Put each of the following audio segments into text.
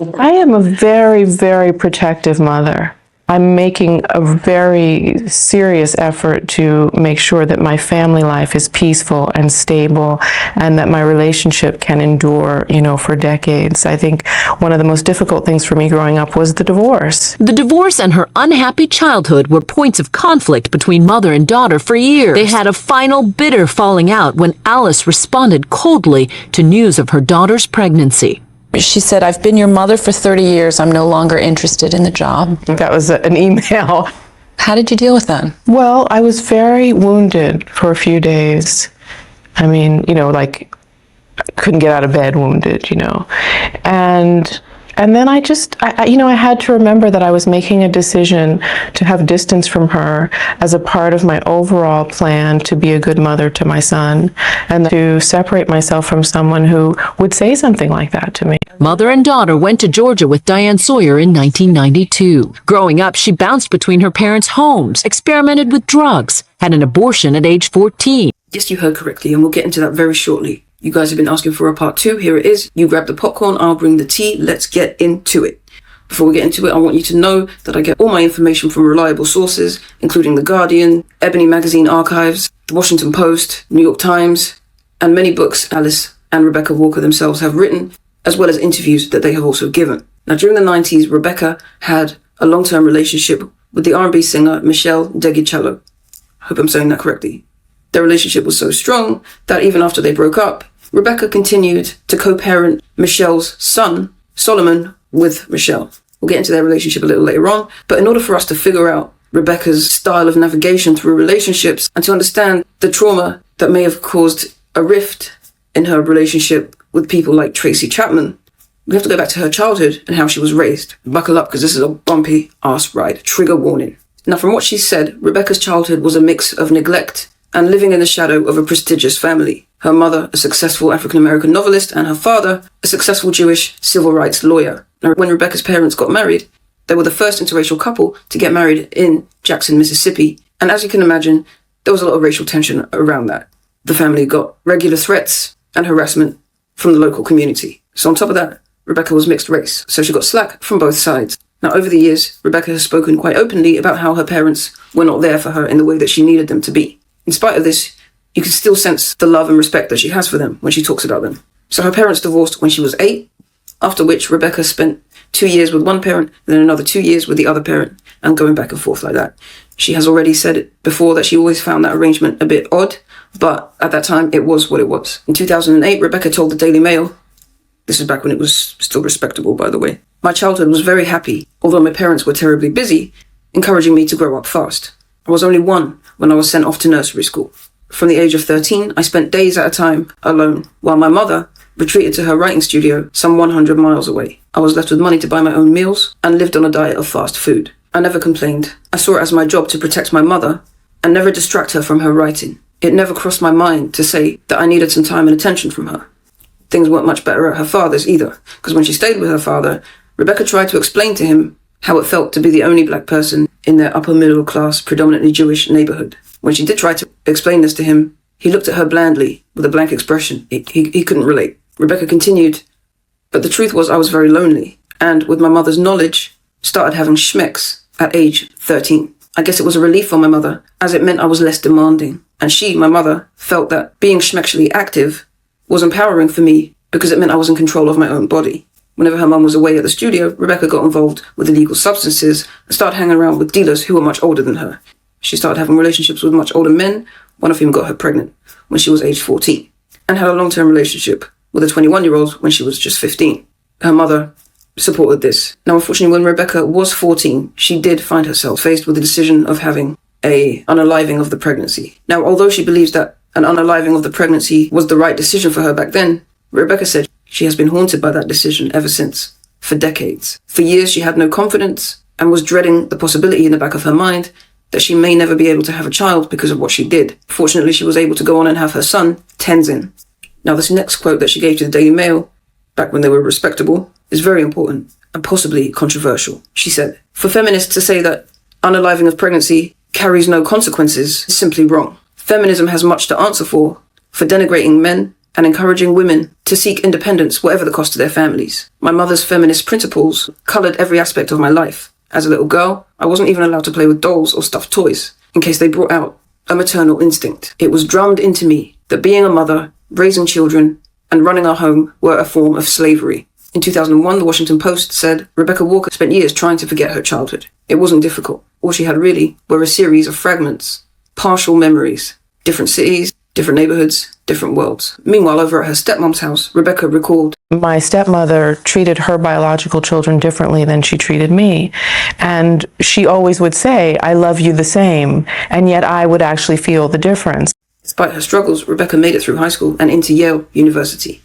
I am a very, very protective mother. I'm making a very serious effort to make sure that my family life is peaceful and stable and that my relationship can endure, for decades. I think one of the most difficult things for me growing up was the divorce. The divorce and her unhappy childhood were points of conflict between mother and daughter for years. They had a final bitter falling out when Alice responded coldly to news of her daughter's pregnancy. She said, "I've been your mother for 30 years. I'm no longer interested in the job." That was an email. How did you deal with that? Well, I was very wounded for a few days. I mean, like couldn't get out of bed wounded, And then I had to remember that I was making a decision to have distance from her as a part of my overall plan to be a good mother to my son and to separate myself from someone who would say something like that to me. Mother and daughter went to Georgia with Diane Sawyer in 1992. Growing up, she bounced between her parents' homes, experimented with drugs, had an abortion at age 14. Yes, you heard correctly, and we'll get into that very shortly. You guys have been asking for a part 2. Here it is. You grab the popcorn, I'll bring the tea. Let's get into it. Before we get into it, I want you to know that I get all my information from reliable sources, including The Guardian, Ebony Magazine Archives, The Washington Post, New York Times, and many books Alice and Rebecca Walker themselves have written, as well as interviews that they have also given. Now, during the 90s, Rebecca had a long-term relationship with the R&B singer Meshell Ndegeocello. I hope I'm saying that correctly. Their relationship was so strong that even after they broke up, Rebecca continued to co-parent Meshell's son, Solomon, with Meshell. We'll get into their relationship a little later on, but in order for us to figure out Rebecca's style of navigation through relationships and to understand the trauma that may have caused a rift in her relationship with people like Tracy Chapman, we have to go back to her childhood and how she was raised. Buckle up, because this is a bumpy ass ride. Trigger warning. Now, from what she said, Rebecca's childhood was a mix of neglect and living in the shadow of a prestigious family. Her mother, a successful African-American novelist, and her father, a successful Jewish civil rights lawyer. Now, when Rebecca's parents got married, they were the first interracial couple to get married in Jackson, Mississippi. And as you can imagine, there was a lot of racial tension around that. The family got regular threats and harassment from the local community. So on top of that, Rebecca was mixed race, so she got slack from both sides. Now, over the years, Rebecca has spoken quite openly about how her parents were not there for her in the way that she needed them to be. In spite of this, you can still sense the love and respect that she has for them when she talks about them. So her parents divorced when she was 8, after which Rebecca spent 2 years with one parent, and then another 2 years with the other parent, and going back and forth like that. She has already said it before that she always found that arrangement a bit odd, but at that time, it was what it was. In 2008, Rebecca told the Daily Mail, this is back when it was still respectable, by the way, "My childhood was very happy, although my parents were terribly busy, encouraging me to grow up fast. I was only 1 when I was sent off to nursery school. From the age of 13, I spent days at a time alone, while my mother retreated to her writing studio some 100 miles away. I was left with money to buy my own meals and lived on a diet of fast food. I never complained. I saw it as my job to protect my mother and never distract her from her writing. It never crossed my mind to say that I needed some time and attention from her." Things weren't much better at her father's either, because when she stayed with her father, Rebecca tried to explain to him how it felt to be the only black person in their upper middle class, predominantly Jewish neighborhood. When she did try to explain this to him, he looked at her blandly with a blank expression. He couldn't relate. Rebecca continued, "But the truth was I was very lonely, and with my mother's knowledge, started having schmecks at age 13. I guess it was a relief for my mother, as it meant I was less demanding. And she, my mother, felt that being schmexually active was empowering for me because it meant I was in control of my own body. Whenever her mum was away at the studio, Rebecca got involved with illegal substances and started hanging around with dealers who were much older than her. She started having relationships with much older men, one of whom got her pregnant when she was age 14, and had a long-term relationship with a 21-year-old when she was just 15. Her mother supported this. Now, unfortunately, when Rebecca was 14, she did find herself faced with the decision of having an unaliving of the pregnancy. Now, although she believes that an unaliving of the pregnancy was the right decision for her back then, Rebecca said she has been haunted by that decision ever since, for decades. For years, she had no confidence and was dreading the possibility in the back of her mind that she may never be able to have a child because of what she did. Fortunately, she was able to go on and have her son, Tenzin. Now, this next quote that she gave to the Daily Mail, back when they were respectable, is very important and possibly controversial. She said, "For feminists to say that unaliving of pregnancy carries no consequences is simply wrong. Feminism has much to answer for denigrating men and encouraging women to seek independence, whatever the cost to their families. My mother's feminist principles colored every aspect of my life. As a little girl, I wasn't even allowed to play with dolls or stuffed toys, in case they brought out a maternal instinct. It was drummed into me that being a mother, raising children, and running our home were a form of slavery. In 2001, the Washington Post said Rebecca Walker spent years trying to forget her childhood. It wasn't difficult. All she had really were a series of fragments, partial memories, different cities, different neighborhoods, different worlds. Meanwhile, over at her stepmom's house, Rebecca recalled, my stepmother treated her biological children differently than she treated me. And she always would say, I love you the same. And yet I would actually feel the difference. Despite her struggles, Rebecca made it through high school and into Yale University.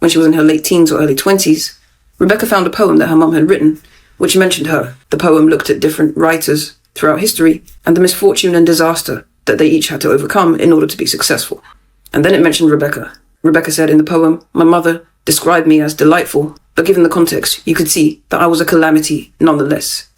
When she was in her late teens or early 20s, Rebecca found a poem that her mum had written, which mentioned her. The poem looked at different writers throughout history and the misfortune and disaster that they each had to overcome in order to be successful. And then it mentioned Rebecca. Rebecca said in the poem, my mother described me as delightful, but given the context, you could see that I was a calamity nonetheless.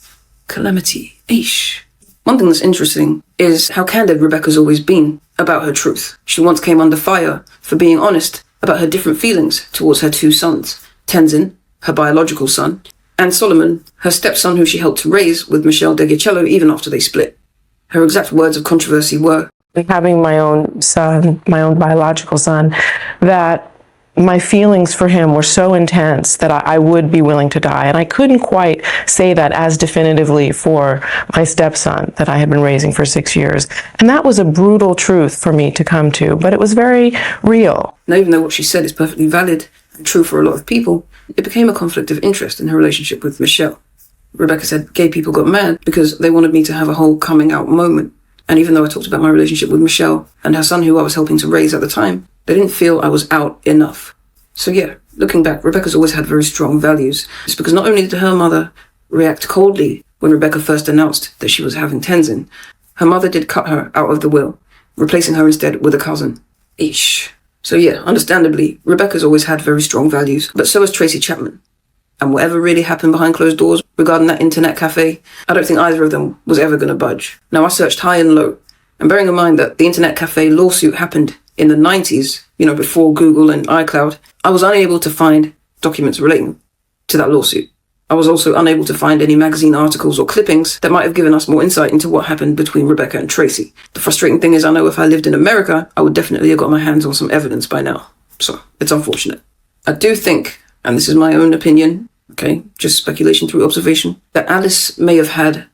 Calamity. Eesh. One thing that's interesting is how candid Rebecca's always been about her truth. She once came under fire for being honest about her different feelings towards her two sons, Tenzin, her biological son, and Solomon, her stepson who she helped to raise with Meshell Ndegeocello even after they split. Her exact words of controversy were, having my own son, my own biological son, that my feelings for him were so intense that I would be willing to die. And I couldn't quite say that as definitively for my stepson that I had been raising for 6 years. And that was a brutal truth for me to come to, but it was very real. Now, even though what she said is perfectly valid and true for a lot of people, it became a conflict of interest in her relationship with Meshell. Rebecca said gay people got mad because they wanted me to have a whole coming out moment. And even though I talked about my relationship with Meshell and her son who I was helping to raise at the time, they didn't feel I was out enough. So yeah, looking back, Rebecca's always had very strong values. It's because not only did her mother react coldly when Rebecca first announced that she was having Tenzin, her mother did cut her out of the will, replacing her instead with a cousin. Eesh. So yeah, understandably, Rebecca's always had very strong values, but so has Tracy Chapman. And whatever really happened behind closed doors regarding that internet cafe, I don't think either of them was ever going to budge. Now, I searched high and low, and bearing in mind that the internet cafe lawsuit happened in the 90s, before Google and iCloud, I was unable to find documents relating to that lawsuit. I was also unable to find any magazine articles or clippings that might have given us more insight into what happened between Rebecca and Tracy. The frustrating thing is I know if I lived in America, I would definitely have got my hands on some evidence by now. So, it's unfortunate. I do think, and this is my own opinion, okay, just speculation through observation, that Alice may have had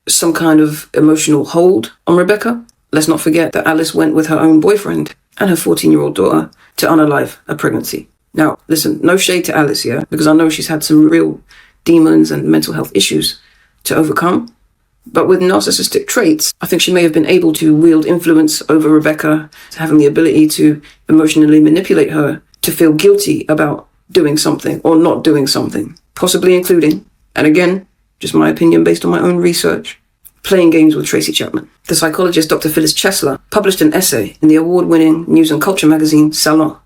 some kind of emotional hold on Rebecca. Let's not forget that Alice went with her own boyfriend and her 14-year-old daughter to unalive a pregnancy. Now, listen, no shade to Alice here, because I know she's had some real demons and mental health issues to overcome. But with narcissistic traits, I think she may have been able to wield influence over Rebecca, having the ability to emotionally manipulate her to feel guilty about doing something or not doing something, possibly including, and again, just my opinion based on my own research, playing games with Tracy Chapman. The psychologist Dr. Phyllis Chesler published an essay in the award-winning news and culture magazine Salon.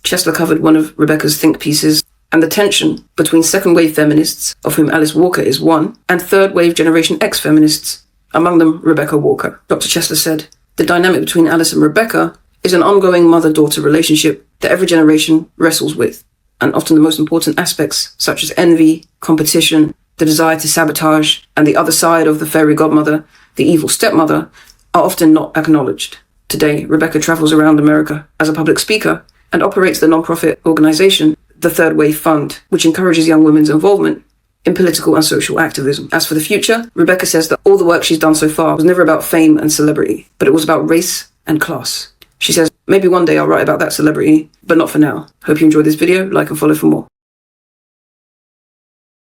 Chesler covered one of Rebecca's think pieces and the tension between second-wave feminists, of whom Alice Walker is one, and third-wave Generation X feminists, among them Rebecca Walker. Dr. Chesler said, the dynamic between Alice and Rebecca is an ongoing mother-daughter relationship that every generation wrestles with, and often the most important aspects, such as envy, competition, the desire to sabotage, and the other side of the fairy godmother, the evil stepmother, are often not acknowledged. Today, Rebecca travels around America as a public speaker and operates the nonprofit organization, the Third Wave Fund, which encourages young women's involvement in political and social activism. As for the future, Rebecca says that all the work she's done so far was never about fame and celebrity, but it was about race and class. She says, maybe one day I'll write about that celebrity, but not for now. Hope you enjoyed this video, like and follow for more.